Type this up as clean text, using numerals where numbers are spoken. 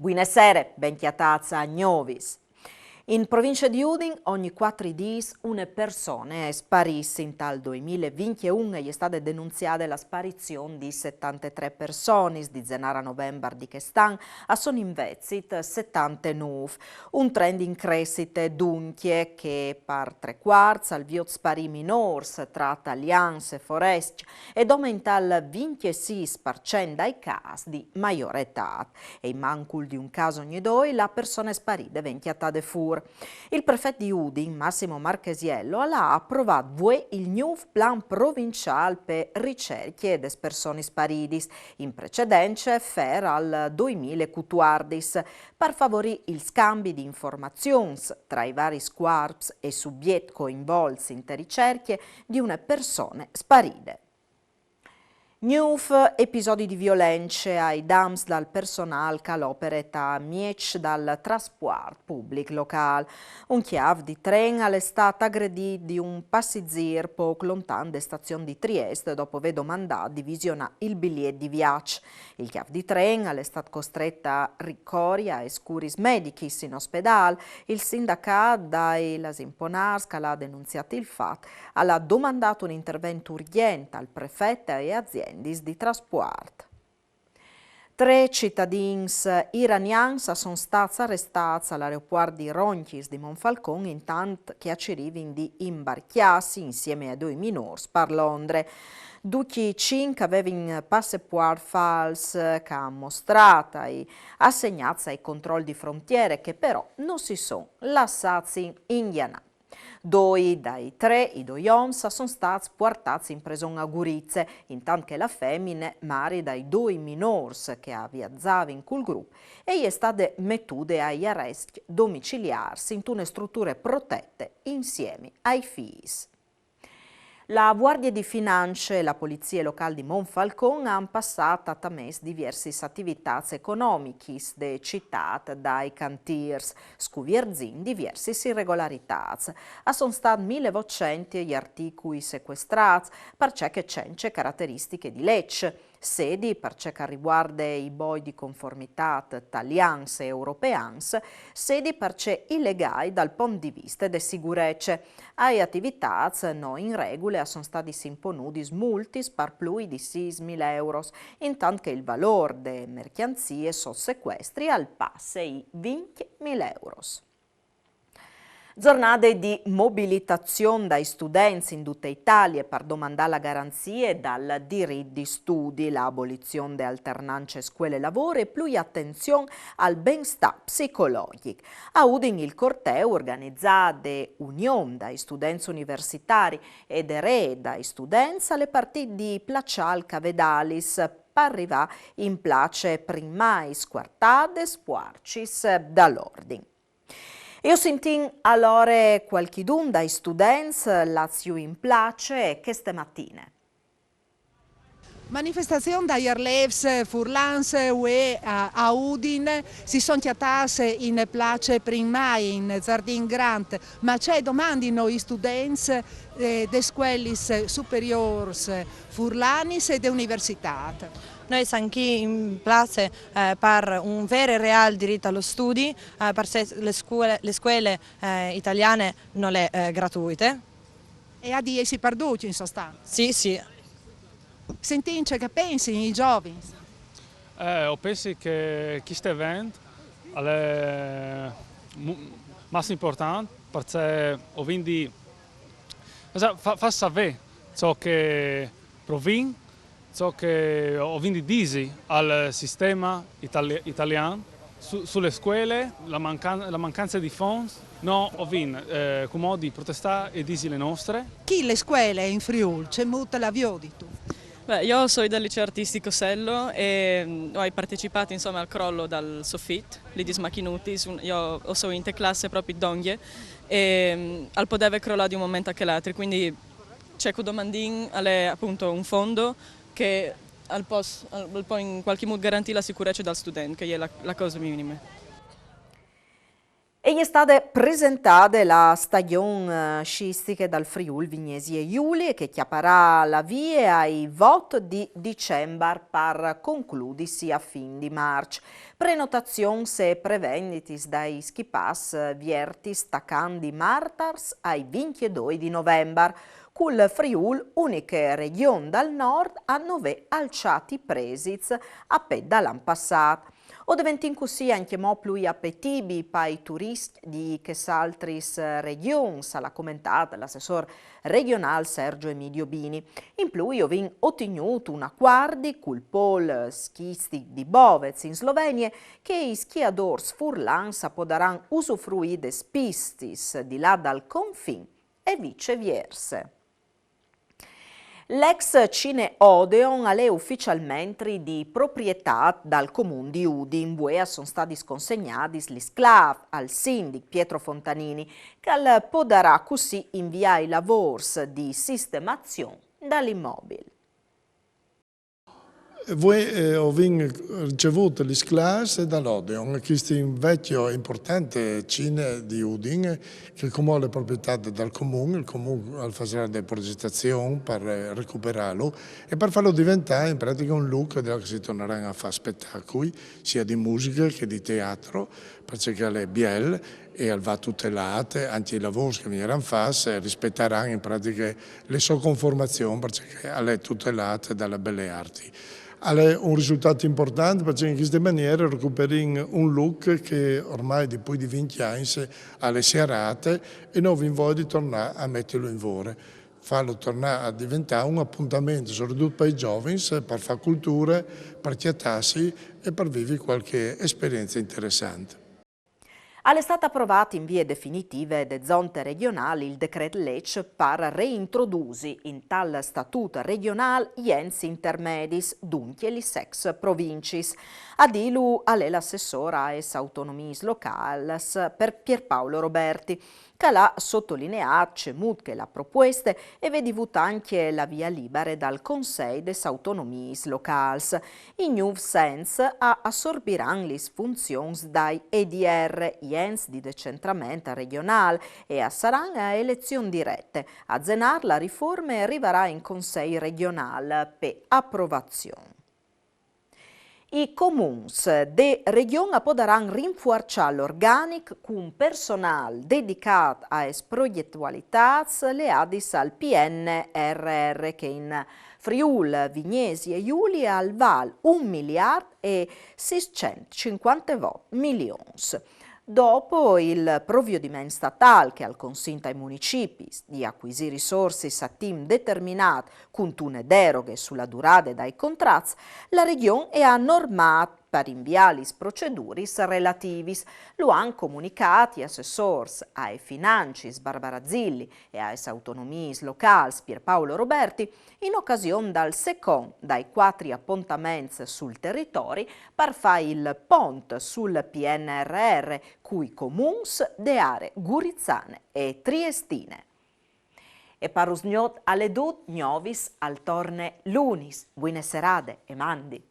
Buonasera, benchiatazza a Gnovis. In provincia di Udin, ogni 4 dis una persona è sparissa. In tal 2021 è stata denunziata la sparizione di 73 persone, di Zenara novembre di quest'anno a sono investit 79. Un trend in crescita dunque che per 3/4 al viot spari minors tra italiani e foresti ed aumenta al 26% dai casi di maggiore età. E in mancul di un caso ogni due la persona è sparita ventiata fur. Il prefetto di Udin, Massimo Marchesiello, ha approvato il nuovo plan provinciale per ricerche ed persone sparite, in precedenza fer al 2014, per favorire il scambio di informazioni tra i vari squarps e soggetti coinvolti in ricerche di una persona sparita. Nuovi episodi di violenza ai dams dal personale che l'opera miec dal trasporto pubblico locale. Un chiave di treno è stato aggredito di un passeggero poco lontano da stazione di Trieste dopo aver domandato di visionare il biglietto di viaggio. Il chiave di treno è stato costretto a ricorrere a scuris medici in ospedale. Il sindacato dai Lasimponars che ha denunziato il fatto ha domandato un intervento urgente al prefetto e aziende di trasporto. 3 cittadini iraniani sono stati arrestati all'aeroporto di Ronchis di Monfalcone intanto che arrivano di imbarchiarsi insieme a 2 minori per Londra. Tutti 5 avevano passaporti falsi che hanno mostrato e assegnati ai controlli di frontiere che però non si sono lasciati ingannare. 2 dai 3, i 2 uomini, sono stati portati in prigione a Gurizze, intanto che la femmina, mari dai 2 minori che viaggiavano in quel gruppo, e è stata mettuta agli arresti domiciliari in una struttura protette insieme ai figli. La Guardia di Finanza e la Polizia Locale di Monfalcone hanno passato a mesi diverse attività economiche citate dai cantiers, scuvierzin diverse irregolarità. Sono stati 1.800 gli articoli sequestrati per ciò che c'è caratteristiche di legge. Sedi per ciò che riguarda i boi di conformità italiani e europei, sedi per ciò illegali dal punto di vista delle sicurezze. Alle attività non in regola sono stati imponuti multi per più di 6.000 euro, intanto che il valore delle mercanzie sono sequestri al passo i 20.000 euro. Giornate di mobilitazione dai studenti in tutta Italia per domandare la garanzia dal diritto di studi, l'abolizione delle alternanze scuole-lavoro e più attenzione al benestare psicologico. A Udin il corteo organizzato da Unione dai studenti universitari ed Re dai studenti alle partite di Placial Cavedalis per arrivare in place primai squartade spuarcis dall'ordine. Io senti allora qualchidun dai studenti lazio in place queste mattine. Manifestazione da Ierlevs, Furlans e a Udin si sono chiattate in place primai in Zardin Grant, ma c'è domandi noi studenti de scuole superiori furlanis e de università. Noi siamo qui in place per un vero e reale diritto allo studio, perché le scuole italiane non sono gratuite. E a die si perduce in sostanza? Sì, sì. Sentince che pensi i giovani? Io penso che questo evento è molto importante perché quindi fa sapere ciò che proviene, ciò che dice al sistema italiano sulle scuole, la mancanza di fondi, no, come di protestare e dici le nostre. Chi le scuole in Friuli c'è molto la di tu? Beh, io sono del liceo artistico Sello e ho partecipato insomma, al crollo dal soffitto, lì di Smachinuti, io sono in classe proprio d'Onghie e al podeve crollare di un momento anche l'altro, quindi c'è un domandin, è appunto un fondo che può in qualche modo garantire la sicurezza del studente, che è la cosa minima. E E gli è stata presentata la stagione sciistica dal Friuli Vignesi e Giulia che chiapparà la via ai voti di dicembre per concludersi a fin di marzo. Prenotazioni e prevenditi dai ski pass vierti staccandi martars ai 22 di novembre. Col Friuli, unica regione dal nord, a 9 alciati presits appena l'anno passato. O diventi così anche mo più appetibili per i turisti di che altre regioni, l'ha commentato l'assessore regionale Sergio Emidio Bini. In più, io vi ottenuto un accordo col polo schisti di Bovec in Slovenia che i schiadori furlans potranno usufruire dei pistis di là dal confine e viceversa. L'ex Cine Odeon è ufficialmente di proprietà dal comune di Udi. In Buea sono stati sconsegnati gli sclavi al sindaco Pietro Fontanini, che potrà così inviare i lavori di sistemazione dall'immobile. Voi avete ricevuto le classi dall'Odeon, questo è un vecchio importante cine di Udine che il comune è proprietà del comune, il comune farà delle progettazioni per recuperarlo e per farlo diventare in pratica un look dove si torneranno a fare spettacoli sia di musica che di teatro, perché le biel e va tutelate, anche i lavori che verranno fatti rispetteranno in pratica le sue conformazioni perché è tutelate dalle belle arti. È un risultato importante perché in questa maniera recuperiamo un look che ormai dopo di 20 anni alle serate e noi vi voglio tornare a metterlo in vore, farlo tornare a diventare un appuntamento soprattutto per i giovani per fare cultura, per chiatarsi e per vivere qualche esperienza interessante. È stato approvato in vie definitive de zonte regionali il decreto legge per reintrodurre in tal statuto regionale gli enti intermedis, dunque gli sex provincis. A dirlo è l'assessora AES Autonomies Locales per Pierpaolo Roberti, che l'ha sottolineato che la proposta e vedi anche la via libera dal Consiglio des Autonomies Locales. In new sense assorbiranno le funzioni dai EDR, gli enti di decentramento regionale, e saranno a elezioni dirette. A zenar la riforma arriverà in Consiglio regionale per approvazione. I comuni de regione potranno rinforzare l'organico con personale dedicato a progettualità legate al PNRR che in Friuli, Vignesi e Giulia al val 1 miliardo e 650 milioni. Dopo il provvedimento statale che al consente ai municipi di acquisire risorse a team determinato con une deroghe sulla durata dai contratti, la Regione è normata per inviare le procedure relative. Lo hanno comunicato gli assessori ai financi Barbara Zilli e ai autonomie locali Pierpaolo Roberti in occasione del secondo dai 4 appuntamenti sul territorio per fare il ponte sul PNRR cui comuni de aree gurizzane e triestine. E per usgnot alle dut novis al torne lunis. Buone serate e mandi.